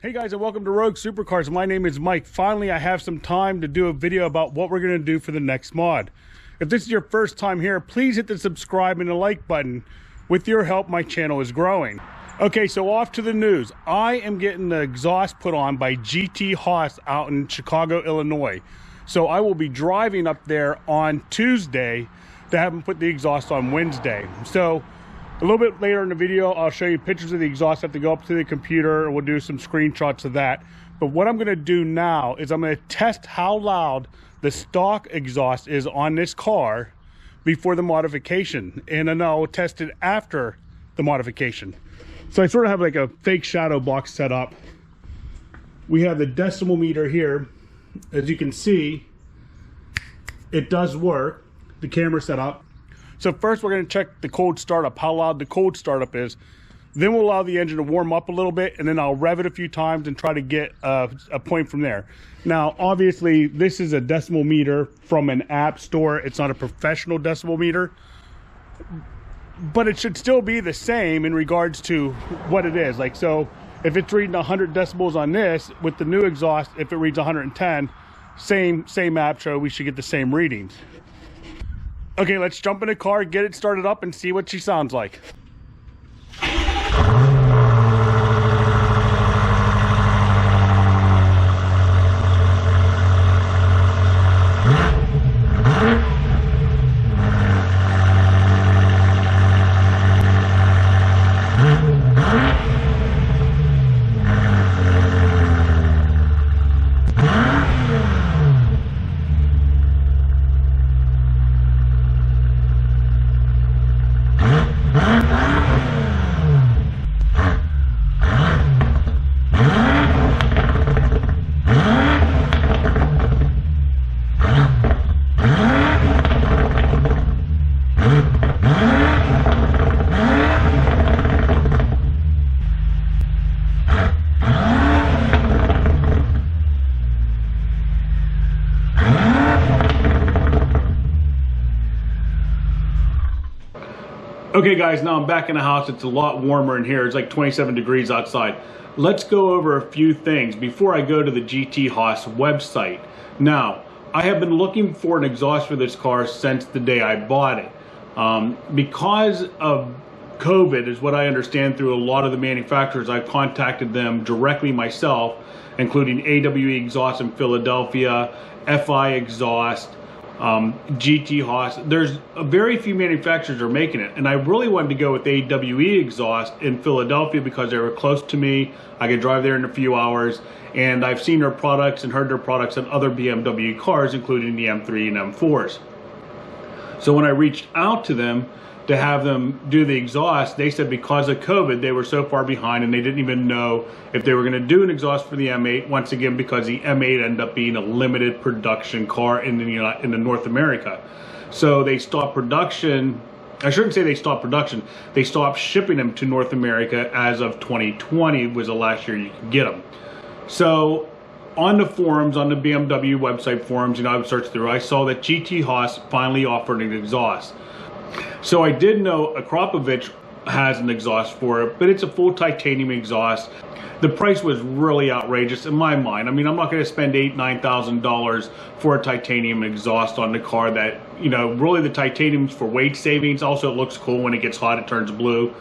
Hey guys, and welcome to Rogue Supercars. My name is Mike. Finally, I have some time to do a video about what we're going to do for the next mod. If this is your first time here, please hit the subscribe and the like button. With your help, my channel is growing. Okay, so off to the news. I am getting the exhaust put on by GTHaus out in Chicago, Illinois. So I will be driving up there on Tuesday to have them put the exhaust on Wednesday. So a little bit later in the video, I'll show you pictures of the exhaust. I have to go up to the computer and we'll do some screenshots of that. But what I'm going to do now is I'm going to test how loud the stock exhaust is on this car before the modification. And then I'll test it after the modification. So I sort of have like a fake shadow box set up. We have the decimal meter here. As you can see, it does work. The camera set up. So first we're going to check the cold startup, how loud the cold startup is. Then we'll allow the engine to warm up a little bit, and then I'll rev it a few times and try to get a point from there. Now, obviously, this is a decimal meter from an app store. It's not a professional decimal meter, but it should still be the same in regards to what it is. Like, so if it's reading 100 decibels on this, with the new exhaust, if it reads 110, same app show, we should get the same readings. Okay, let's jump in the car, get it started up, and see what she sounds like. Okay guys, now I'm back in the house. It's a lot warmer in here. It's like 27 degrees outside. Let's go over a few things before I go to the GTHaus website. Now, I have been looking for an exhaust for this car since the day I bought it. Because of COVID, is what I understand through a lot of the manufacturers, I've contacted them directly myself, including AWE Exhaust in Philadelphia, FI Exhaust, GTHaus. There's very few manufacturers are making it, and I really wanted to go with AWE Exhaust in Philadelphia because they were close to me. I could drive there in a few hours, and I've seen their products and heard their products on other BMW cars, including the M3 and M4s. So when I reached out to them to have them do the exhaust, they said because of COVID, they were so far behind and they didn't even know if they were going to do an exhaust for the M8, once again, because the M8 ended up being a limited production car in the North America. So they stopped production. I shouldn't say they stopped production. They stopped shipping them to North America as of 2020 was the last year you could get them. So on the forums, on the BMW website forums, I would search through, I saw that GTHaus finally offered an exhaust. So I did know Akrapovich has an exhaust for it, but it's a full titanium exhaust. The price was really outrageous in my mind. I mean, I'm not going to spend $8,000, $9,000 for a titanium exhaust on the car that, really the titanium's for weight savings. Also, it looks cool when it gets hot, it turns blue.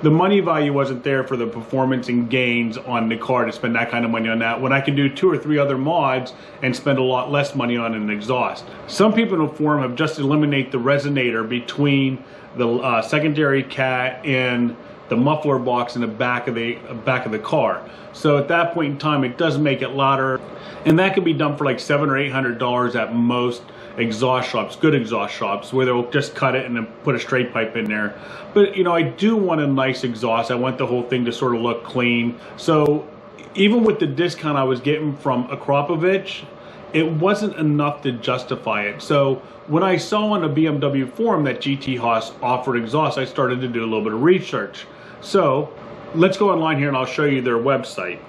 The money value wasn't there for the performance and gains on the car to spend that kind of money on that, when I can do 2 or 3 other mods and spend a lot less money on an exhaust. Some people in the forum have just eliminated the resonator between the secondary cat and the muffler box in the back of the car. So at that point in time, it does make it louder, and that can be done for like $700 or $800 at most exhaust shops, good exhaust shops, where they'll just cut it and then put a straight pipe in there. But I do want a nice exhaust. I want the whole thing to sort of look clean. So even with the discount I was getting from Akrapovich, it wasn't enough to justify it. So when I saw on the BMW forum that GTHaus offered exhaust, I started to do a little bit of research. So let's go online here and I'll show you their website.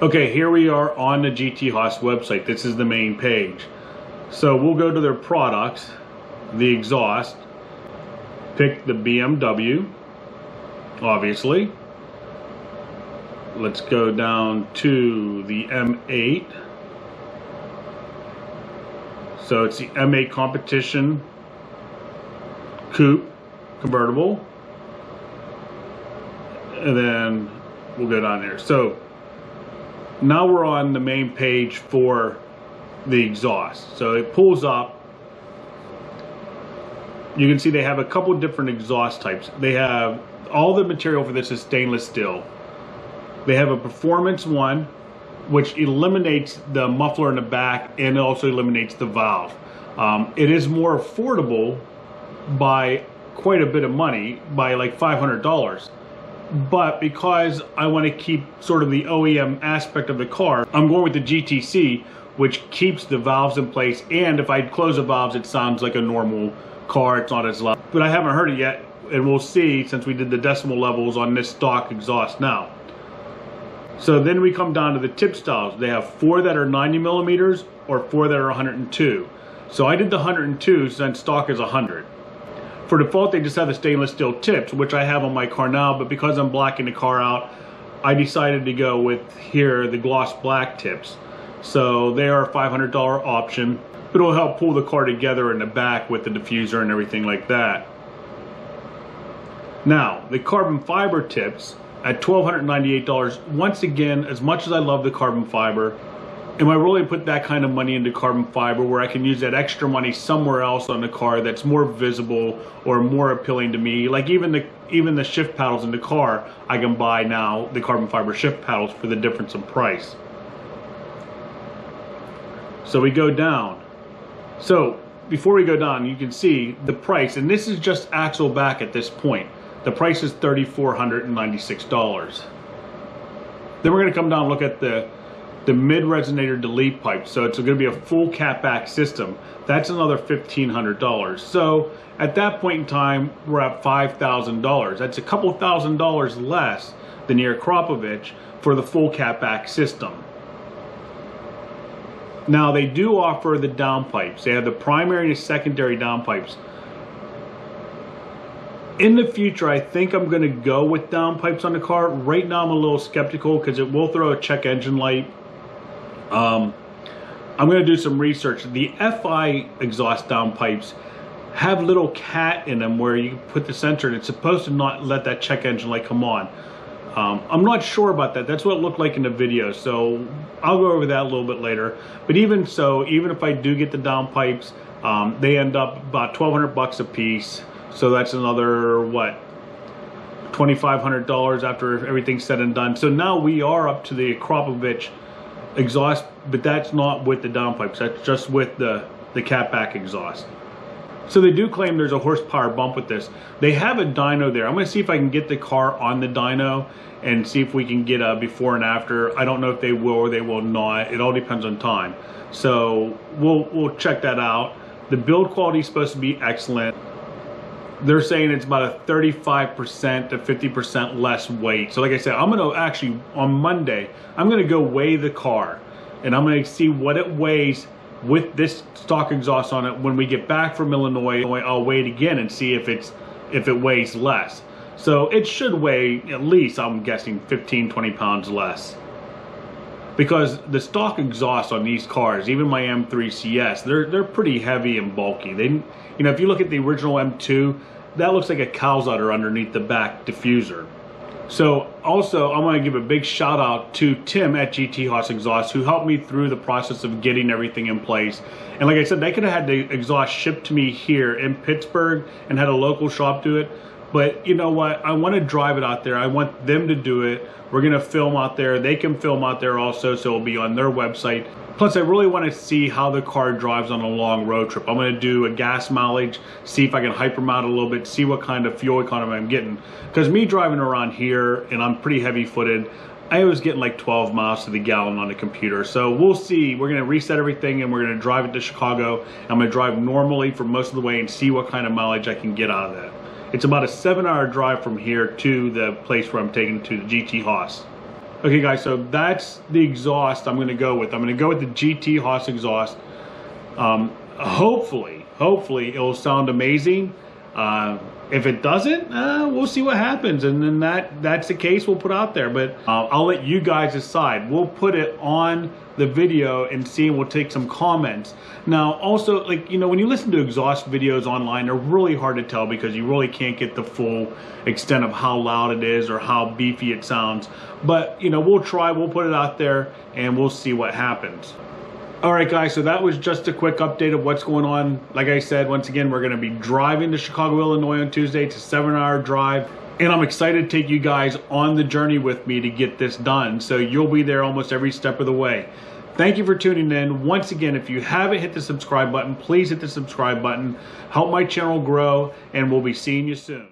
Okay, here we are on the GTHaus website. This is the main page. So we'll go to their products, the exhaust, pick the BMW, obviously. Let's go down to the M8. So it's the M8 Competition Coupe convertible. And then we'll go down there. So now we're on the main page for the exhaust. So it pulls up. You can see they have a couple different exhaust types. They have all the material for this is stainless steel. They have a performance one, which eliminates the muffler in the back and also eliminates the valve. It is more affordable by quite a bit of money, by like $500. But because I want to keep sort of the OEM aspect of the car, I'm going with the GTC, which keeps the valves in place. And if I close the valves, it sounds like a normal car. It's not as loud. But I haven't heard it yet, and we'll see since we did the decimal levels on this stock exhaust now. So then we come down to the tip styles. They have 4 that are 90 millimeters or 4 that are 102. So I did the 102 since stock is 100. For default, they just have the stainless steel tips, which I have on my car now, but because I'm blacking the car out, I decided to go with here the gloss black tips. So they are a $500 option, but it'll help pull the car together in the back with the diffuser and everything like that. Now, the carbon fiber tips at $1,298. Once again, as much as I love the carbon fiber, am I really put that kind of money into carbon fiber where I can use that extra money somewhere else on the car that's more visible or more appealing to me? Like even the shift paddles in the car, I can buy now the carbon fiber shift paddles for the difference in price. So we go down. So before we go down, you can see the price, and this is just axle back at this point. The price is $3,496. Then we're going to come down and look at the mid-resonator delete pipe. So it's going to be a full catback system. That's another $1,500. So at that point in time, we're at $5,000. That's a couple $1,000 less than your Akrapovic for the full catback system. Now they do offer the downpipes. They have the primary and secondary downpipes. In the future, I think I'm going to go with downpipes on the car. Right now, I'm a little skeptical because it will throw a check engine light. I'm going to do some research. The FI exhaust downpipes have little cat in them where you put the sensor and it's supposed to not let that check engine light come on. I'm not sure about that. That's what it looked like in the video, so I'll go over that a little bit later. But even so, even if I do get the downpipes, they end up about $1,200 a piece. So that's another, what, $2,500 after everything's said and done. So now we are up to the Akrapovic exhaust, but that's not with the downpipes. That's just with the catback exhaust. So they do claim there's a horsepower bump with this. They have a dyno there. I'm going to see if I can get the car on the dyno and see if we can get a before and after. I don't know if they will or they will not. It all depends on time. So we'll check that out. The build quality is supposed to be excellent. They're saying it's about a 35% to 50% less weight. So like I said, I'm going to actually, on Monday, I'm going to go weigh the car. And I'm going to see what it weighs with this stock exhaust on it. When we get back from Illinois, I'll weigh it again and see if it weighs less. So it should weigh at least, I'm guessing, 15, 20 pounds less. Because the stock exhaust on these cars, even my M3 CS, they're pretty heavy and bulky. You know, if you look at the original M2, that looks like a cow's udder underneath the back diffuser. So also, I want to give a big shout out to Tim at GTHaus Exhaust, who helped me through the process of getting everything in place. And like I said, they could have had the exhaust shipped to me here in Pittsburgh and had a local shop do it. But you know what? I want to drive it out there. I want them to do it. We're going to film out there. They can film out there also, so it'll be on their website. Plus, I really want to see how the car drives on a long road trip. I'm going to do a gas mileage, see if I can hypermount a little bit, see what kind of fuel economy I'm getting. Because me driving around here, and I'm pretty heavy-footed, I was getting like 12 miles to the gallon on the computer. So we'll see. We're going to reset everything, and we're going to drive it to Chicago. I'm going to drive normally for most of the way and see what kind of mileage I can get out of that. It's about a 7-hour drive from here to the place where I'm taking to the GTHaus. Okay guys, so that's the exhaust I'm going to go with. I'm going to go with the GTHaus exhaust. Hopefully it'll sound amazing. If it doesn't, we'll see what happens, and then that's the case we'll put out there. But I'll let you guys decide. We'll put it on the video and see, and we'll take some comments. Now, also, like, you know, when you listen to exhaust videos online, they're really hard to tell because you really can't get the full extent of how loud it is or how beefy it sounds. But, you know, we'll put it out there, and we'll see what happens. All right, guys, so that was just a quick update of what's going on. Like I said, once again, we're going to be driving to Chicago, Illinois on Tuesday. It's a 7-hour drive, and I'm excited to take you guys on the journey with me to get this done. So you'll be there almost every step of the way. Thank you for tuning in. Once again, if you haven't hit the subscribe button, please hit the subscribe button. Help my channel grow, and we'll be seeing you soon.